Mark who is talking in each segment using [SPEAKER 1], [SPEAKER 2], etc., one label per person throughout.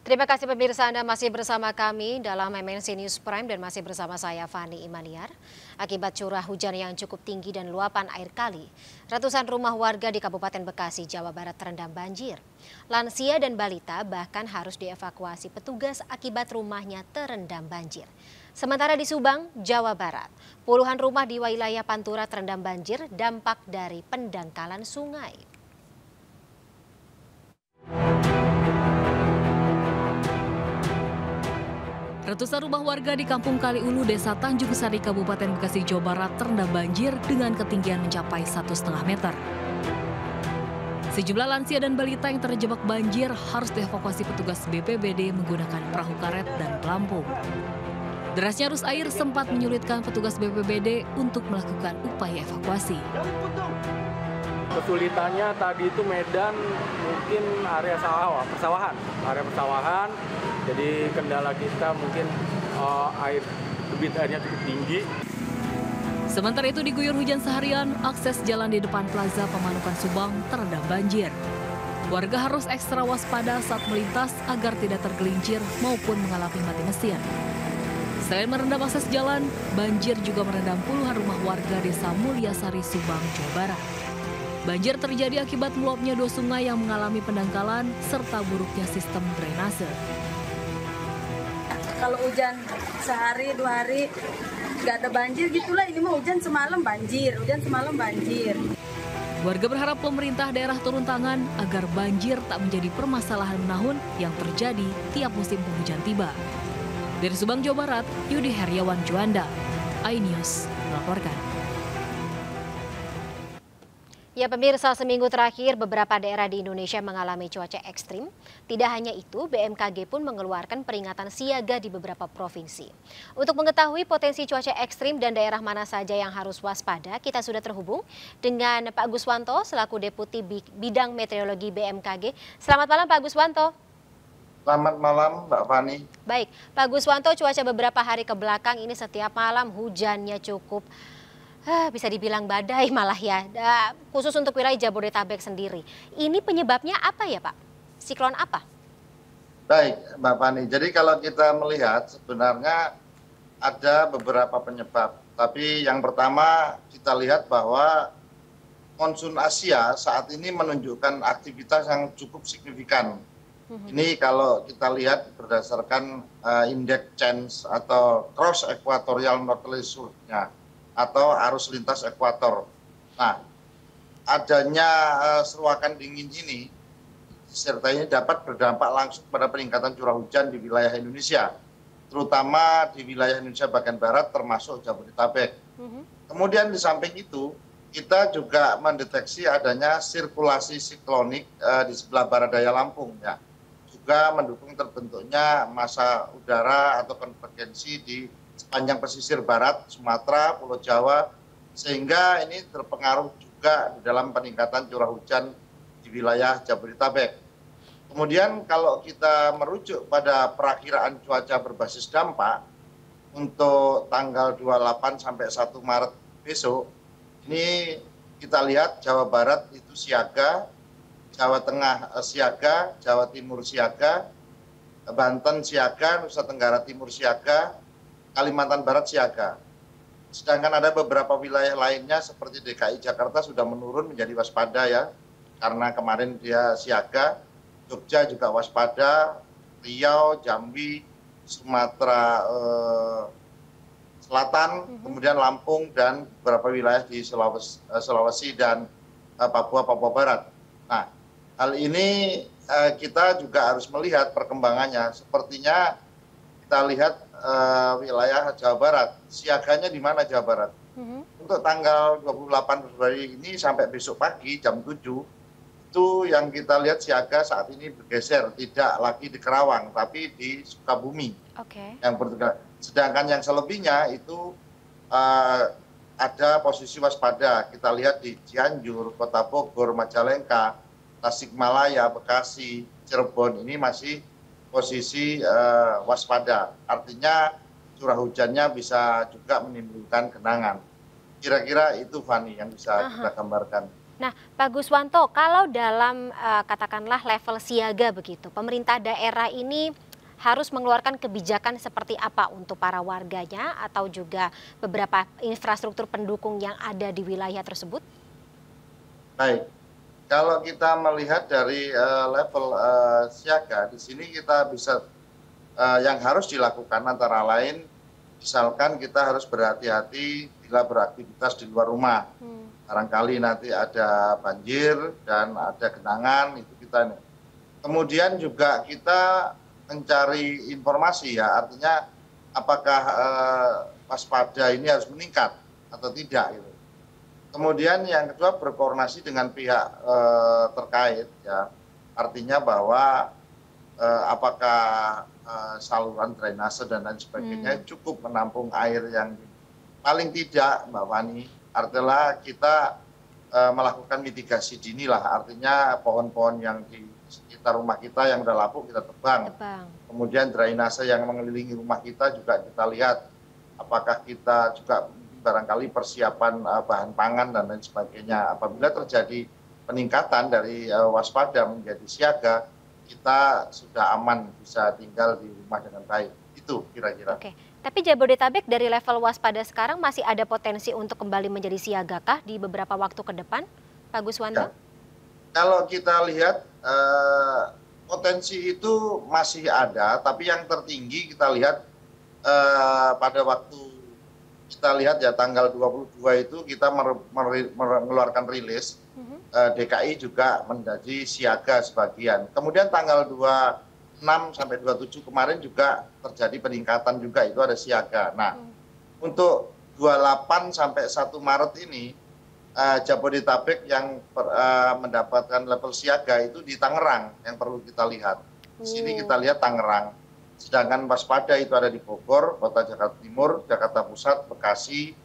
[SPEAKER 1] Terima kasih pemirsa, Anda masih bersama kami dalam MNC News Prime dan masih bersama saya Fani Imaniar. Akibat curah hujan yang cukup tinggi dan luapan air kali, ratusan rumah warga di Kabupaten Bekasi, Jawa Barat terendam banjir. Lansia dan balita bahkan harus dievakuasi petugas akibat rumahnya terendam banjir. Sementara di Subang, Jawa Barat, puluhan rumah di wilayah Pantura terendam banjir dampak dari pendangkalan sungai.
[SPEAKER 2] Ratusan rumah warga di Kampung Kaliulu, Desa Tanjung Sari, Kabupaten Bekasi, Jawa Barat terendam banjir dengan ketinggian mencapai 1,5 meter. Sejumlah lansia dan balita yang terjebak banjir harus dievakuasi petugas BPBD menggunakan perahu karet dan pelampung. Derasnya arus air sempat menyulitkan petugas BPBD untuk melakukan upaya evakuasi.
[SPEAKER 3] Kesulitannya tadi itu medan mungkin area persawahan. Jadi kendala kita mungkin debit airnya cukup tinggi.
[SPEAKER 2] Sementara itu diguyur hujan seharian, akses jalan di depan Plaza Pemanukan Subang terendam banjir. Warga harus ekstra waspada saat melintas agar tidak tergelincir maupun mengalami mati mesin. Selain merendam akses jalan, banjir juga merendam puluhan rumah warga Desa Mulyasari, Subang, Jawa Barat. Banjir terjadi akibat meluapnya 2 sungai yang mengalami pendangkalan serta buruknya sistem drainase.
[SPEAKER 4] Kalau hujan sehari 2 hari nggak ada banjir gitulah, ini mah hujan semalam banjir.
[SPEAKER 2] Warga berharap pemerintah daerah turun tangan agar banjir tak menjadi permasalahan menahun yang terjadi tiap musim penghujan tiba. Dari Subang, Jawa Barat, Yudi Heriawan Juanda, iNews melaporkan.
[SPEAKER 1] Ya pemirsa, seminggu terakhir beberapa daerah di Indonesia mengalami cuaca ekstrim. Tidak hanya itu, BMKG pun mengeluarkan peringatan siaga di beberapa provinsi. Untuk mengetahui potensi cuaca ekstrim dan daerah mana saja yang harus waspada, kita sudah terhubung dengan Pak Guswanto selaku Deputi Bidang Meteorologi BMKG. Selamat malam Pak Guswanto.
[SPEAKER 5] Selamat malam Mbak Fani.
[SPEAKER 1] Baik, Pak Guswanto, cuaca beberapa hari ke belakang ini setiap malam hujannya cukup bisa dibilang badai malah ya, khusus untuk wilayah Jabodetabek sendiri. Ini penyebabnya apa ya Pak? Siklon apa?
[SPEAKER 5] Baik Mbak Fani, jadi kalau kita melihat sebenarnya ada beberapa penyebab. Tapi yang pertama kita lihat bahwa monsun Asia saat ini menunjukkan aktivitas yang cukup signifikan. Ini kalau kita lihat berdasarkan indeks change atau cross equatorial northerly surge-nya atau arus lintas ekuator. Nah, adanya seruakan dingin ini serta ini dapat berdampak langsung pada peningkatan curah hujan di wilayah Indonesia, terutama di wilayah Indonesia bagian barat termasuk Jabodetabek. Kemudian di samping itu kita juga mendeteksi adanya sirkulasi siklonik di sebelah barat daya Lampung ya, juga mendukung terbentuknya massa udara atau konvergensi di sepanjang pesisir barat Sumatera, Pulau Jawa, sehingga ini terpengaruh juga di dalam peningkatan curah hujan di wilayah Jabodetabek. Kemudian kalau kita merujuk pada perakiraan cuaca berbasis dampak untuk tanggal 28 sampai 1 Maret besok, ini kita lihat Jawa Barat itu siaga, Jawa Tengah siaga, Jawa Timur siaga, Banten siaga, Nusa Tenggara Timur siaga, Kalimantan Barat siaga. Sedangkan ada beberapa wilayah lainnya seperti DKI Jakarta sudah menurun menjadi waspada ya, karena kemarin dia siaga. Jogja juga waspada, Riau, Jambi, Sumatera Selatan, kemudian Lampung dan beberapa wilayah di Sulawesi dan Papua Barat. Nah, hal ini kita juga harus melihat perkembangannya. Sepertinya kita lihat wilayah Jawa Barat, siaganya di mana Jawa Barat? Untuk tanggal 28 Februari ini sampai besok pagi jam 7, itu yang kita lihat siaga saat ini bergeser, tidak lagi di Kerawang, tapi di Sukabumi. Sedangkan yang selebihnya itu ada posisi waspada. Kita lihat di Cianjur, Kota Bogor, Majalengka, Tasikmalaya, Bekasi, Cirebon, ini masih posisi waspada, artinya curah hujannya bisa juga menimbulkan genangan. Kira-kira itu Fani yang bisa kita gambarkan.
[SPEAKER 1] Nah, Pak Guswanto, kalau dalam katakanlah level siaga begitu, pemerintah daerah ini harus mengeluarkan kebijakan seperti apa untuk para warganya atau juga beberapa infrastruktur pendukung yang ada di wilayah tersebut?
[SPEAKER 5] Baik, kalau kita melihat dari level siaga, di sini kita bisa yang harus dilakukan antara lain, misalkan kita harus berhati-hati bila beraktivitas di luar rumah. Barangkali nanti ada banjir dan ada genangan, itu kita ini. Kemudian juga kita mencari informasi ya, artinya apakah waspada ini harus meningkat atau tidak gitu. Kemudian yang kedua berkoordinasi dengan pihak terkait ya, artinya bahwa apakah saluran drainase dan lain sebagainya cukup menampung air yang paling tidak Mbak Fani, artinya kita melakukan mitigasi dini lah, artinya pohon-pohon yang di sekitar rumah kita yang udah lapuk kita tebang. Kemudian drainase yang mengelilingi rumah kita juga kita lihat apakah kita juga barangkali persiapan bahan pangan dan lain sebagainya. Apabila terjadi peningkatan dari waspada menjadi siaga, kita sudah aman bisa tinggal di rumah dengan baik. Itu kira-kira.
[SPEAKER 1] Oke. Tapi Jabodetabek dari level waspada sekarang masih ada potensi untuk kembali menjadi siagakah di beberapa waktu ke depan, Pak Guswanto?
[SPEAKER 5] Ya. Kalau kita lihat potensi itu masih ada, tapi yang tertinggi kita lihat pada waktu kita lihat ya tanggal 22 itu kita mengeluarkan rilis, DKI juga menjadi siaga sebagian. Kemudian tanggal 26 sampai 27 kemarin juga terjadi peningkatan juga, itu ada siaga. Nah, untuk 28 sampai 1 Maret ini Jabodetabek yang mendapatkan level siaga itu di Tangerang yang perlu kita lihat. Di sini kita lihat Tangerang. Sedangkan waspada itu ada di Bogor, Kota Jakarta Timur, Jakarta Pusat, Bekasi,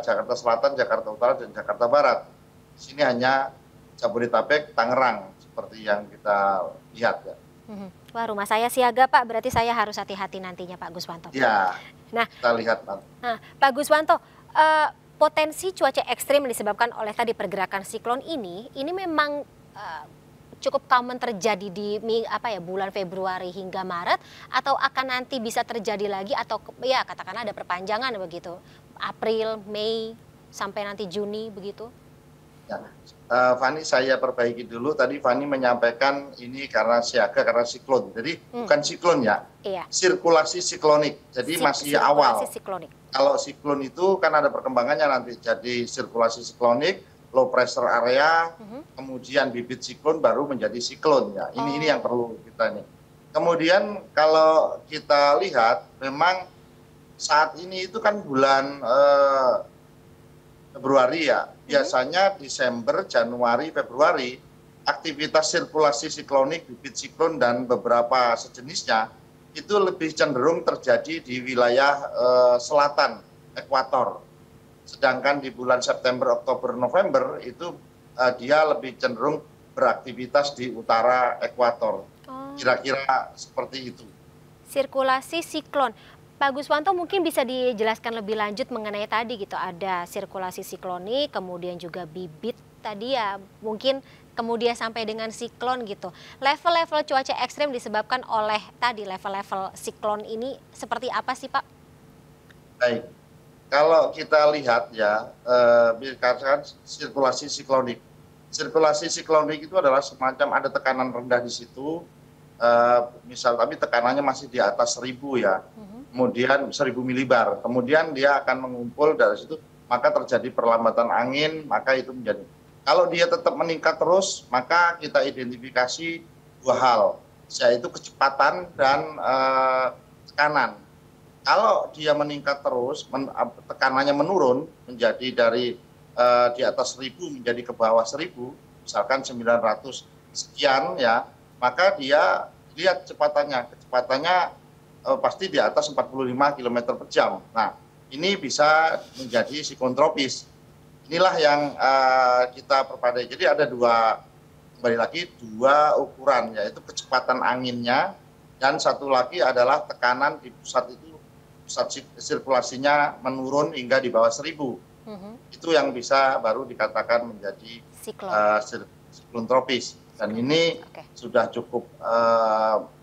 [SPEAKER 5] Jakarta Selatan, Jakarta Utara, dan Jakarta Barat. Di sini hanya Jabodetabek, Tangerang seperti yang kita lihat ya.
[SPEAKER 1] Wah, rumah saya siaga Pak, berarti saya harus hati-hati nantinya Pak Guswanto.
[SPEAKER 5] Ya,
[SPEAKER 1] nah,
[SPEAKER 5] kita lihat Pak.
[SPEAKER 1] Nah, Pak Guswanto, potensi cuaca ekstrim yang disebabkan oleh tadi pergerakan siklon ini memang cukup common terjadi di bulan Februari hingga Maret, atau akan nanti bisa terjadi lagi atau ya katakanlah ada perpanjangan begitu, April, Mei sampai nanti Juni begitu?
[SPEAKER 5] Ya, Fani saya perbaiki dulu, tadi Fani menyampaikan ini karena siaga karena siklon, jadi bukan siklon ya, sirkulasi siklonik, jadi masih awal.
[SPEAKER 1] Siklonik.
[SPEAKER 5] Kalau siklon itu kan ada perkembangannya nanti jadi sirkulasi siklonik, low pressure area, kemudian bibit siklon baru menjadi siklon ya. Ini yang perlu kita ini. Kemudian kalau kita lihat memang saat ini itu kan bulan Februari ya. Biasanya Desember, Januari, Februari aktivitas sirkulasi siklonik, bibit siklon dan beberapa sejenisnya itu lebih cenderung terjadi di wilayah selatan ekuator. Sedangkan di bulan September, Oktober, November itu dia lebih cenderung beraktivitas di utara ekuator. Kira-kira seperti itu.
[SPEAKER 1] Sirkulasi siklon. Pak Guswanto mungkin bisa dijelaskan lebih lanjut mengenai tadi gitu, ada sirkulasi siklonik, kemudian juga bibit tadi ya, mungkin kemudian sampai dengan siklon gitu. Level-level cuaca ekstrem disebabkan oleh tadi level-level siklon ini seperti apa sih Pak?
[SPEAKER 5] Baik. Kalau kita lihat ya, berdasarkan sirkulasi siklonik. Sirkulasi siklonik itu adalah semacam ada tekanan rendah di situ, misal tapi tekanannya masih di atas 1000 ya, kemudian 1000 milibar. Kemudian dia akan mengumpul dari situ, maka terjadi perlambatan angin, maka itu menjadi. Kalau dia tetap meningkat terus, maka kita identifikasi dua hal, yaitu kecepatan dan tekanan. Kalau dia meningkat terus, tekanannya menurun menjadi dari di atas 1000 menjadi ke bawah 1000, misalkan 900 sekian ya, maka dia lihat kecepatannya pasti di atas 45 km per jam. Nah, ini bisa menjadi siklon tropis. Inilah yang kita perpadai. Jadi ada kembali lagi dua ukuran, yaitu kecepatan anginnya dan satu lagi adalah tekanan di pusat itu, pusat sirkulasinya menurun hingga di bawah 1000. Itu yang bisa baru dikatakan menjadi siklon tropis. Dan ini sudah cukup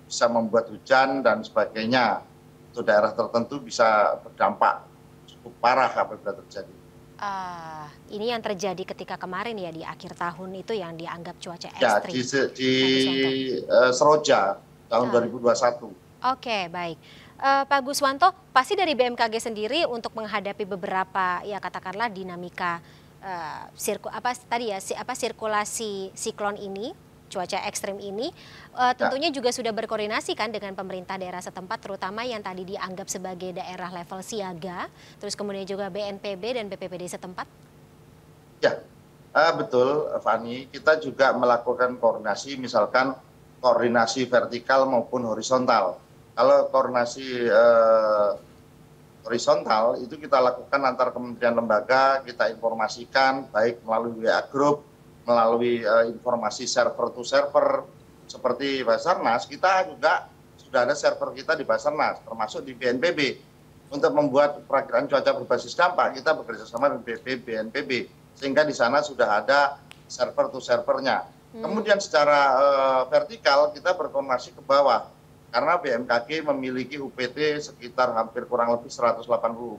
[SPEAKER 5] bisa membuat hujan dan sebagainya. Untuk daerah tertentu bisa berdampak cukup parah apabila terjadi.
[SPEAKER 1] Ini yang terjadi ketika kemarin ya, di akhir tahun itu yang dianggap cuaca
[SPEAKER 5] ekstrim. Ya, di Seroja tahun 2021.
[SPEAKER 1] Oke, baik. Pak Guswanto, pasti dari BMKG sendiri untuk menghadapi beberapa ya katakanlah dinamika sirkulasi siklon ini, cuaca ekstrim ini, tentunya juga sudah berkoordinasi kan dengan pemerintah daerah setempat, terutama yang tadi dianggap sebagai daerah level siaga, terus kemudian juga BNPB dan BPBD setempat?
[SPEAKER 5] Ya, betul Fani, kita juga melakukan koordinasi, misalkan koordinasi vertikal maupun horizontal. Kalau koordinasi horizontal itu kita lakukan antar kementerian lembaga, kita informasikan baik melalui WA Group, melalui informasi server to server seperti Basarnas. Kita juga sudah ada server kita di Basarnas, termasuk di BNPB. Untuk membuat perakiraan cuaca berbasis dampak, kita bekerjasama dengan BNPB, sehingga di sana sudah ada server to servernya. Kemudian secara vertikal kita berkoordinasi ke bawah, karena BMKG memiliki UPT sekitar hampir kurang lebih 180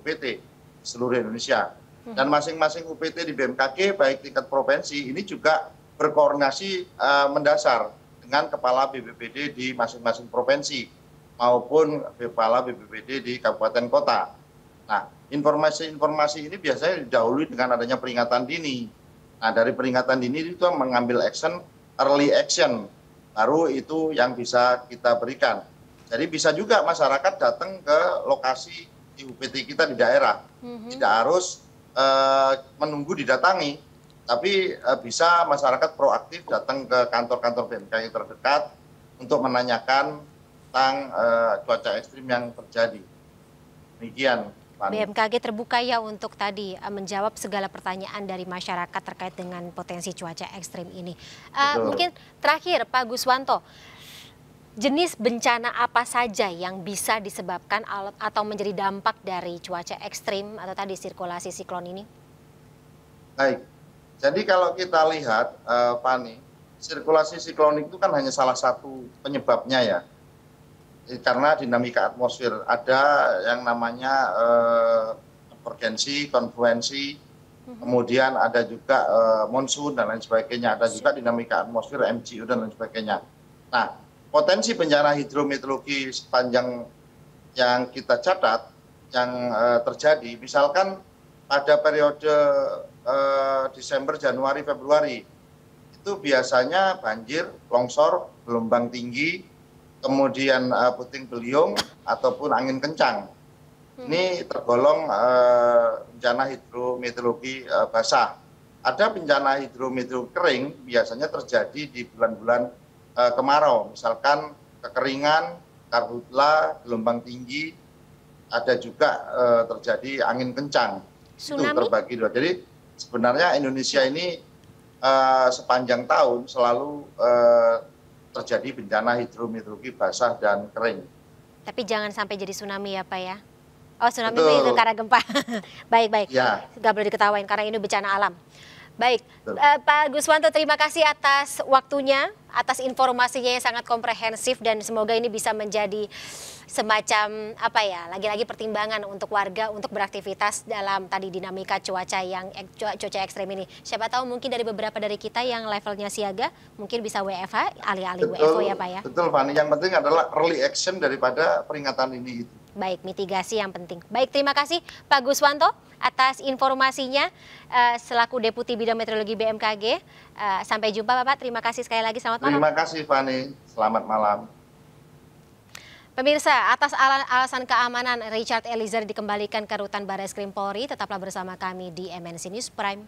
[SPEAKER 5] UPT di seluruh Indonesia. Dan masing-masing UPT di BMKG baik tingkat provinsi ini juga berkoordinasi mendasar dengan kepala BPBD di masing-masing provinsi maupun kepala BPBD di kabupaten kota. Nah, informasi-informasi ini biasanya didahului dengan adanya peringatan dini. Nah, dari peringatan dini itu mengambil early action, baru itu yang bisa kita berikan. Jadi bisa juga masyarakat datang ke lokasi di UPT kita di daerah. Tidak harus menunggu didatangi, tapi bisa masyarakat proaktif datang ke kantor-kantor BMKG terdekat untuk menanyakan tentang cuaca ekstrim yang terjadi. Demikian.
[SPEAKER 1] BMKG terbuka ya untuk tadi menjawab segala pertanyaan dari masyarakat terkait dengan potensi cuaca ekstrim ini. Mungkin terakhir Pak Guswanto, jenis bencana apa saja yang bisa disebabkan atau menjadi dampak dari cuaca ekstrim atau tadi sirkulasi siklon ini?
[SPEAKER 5] Baik, jadi kalau kita lihat Fani, sirkulasi siklon itu kan hanya salah satu penyebabnya ya. Karena dinamika atmosfer, ada yang namanya konvergensi, konfluensi, kemudian ada juga monsun dan lain sebagainya, ada juga dinamika atmosfer, MCU dan lain sebagainya. Nah, potensi bencana hidrometeorologi sepanjang yang kita catat yang terjadi, misalkan pada periode Desember, Januari, Februari, itu biasanya banjir, longsor, gelombang tinggi, kemudian puting beliung ataupun angin kencang. Ini tergolong bencana hidrometeorologi basah. Ada bencana hidrometeorologi kering biasanya terjadi di bulan-bulan kemarau, misalkan kekeringan, karhutla, gelombang tinggi, ada juga terjadi angin kencang.
[SPEAKER 1] Tsunami?
[SPEAKER 5] Itu terbagi dua. Jadi sebenarnya Indonesia ini sepanjang tahun selalu terjadi bencana hidrometeorologi basah dan kering. Tapi jangan sampai jadi tsunami ya Pak ya? Oh, tsunami itu karena gempa. Baik-baik, ya. Nggak boleh diketawain karena ini bencana alam. Baik, Pak Guswanto, terima kasih atas waktunya, atas informasinya yang sangat komprehensif, dan semoga ini bisa menjadi semacam apa ya, lagi-lagi pertimbangan untuk warga untuk beraktivitas dalam tadi dinamika cuaca cuaca ekstrem ini. Siapa tahu mungkin dari beberapa dari kita yang levelnya siaga mungkin bisa WFH, alih-alih WFO ya Pak ya. Betul Fani, yang penting adalah early action daripada peringatan ini. Baik, mitigasi yang penting. Baik, terima kasih Pak Guswanto atas informasinya selaku Deputi Bidang Meteorologi BMKG. Sampai jumpa Bapak, terima kasih sekali lagi, selamat malam. Terima kasih Fani, selamat malam. Pemirsa, atas alasan keamanan Richard Eliezer dikembalikan ke Rutan Barreskrim Polri. Tetaplah bersama kami di MNC News Prime.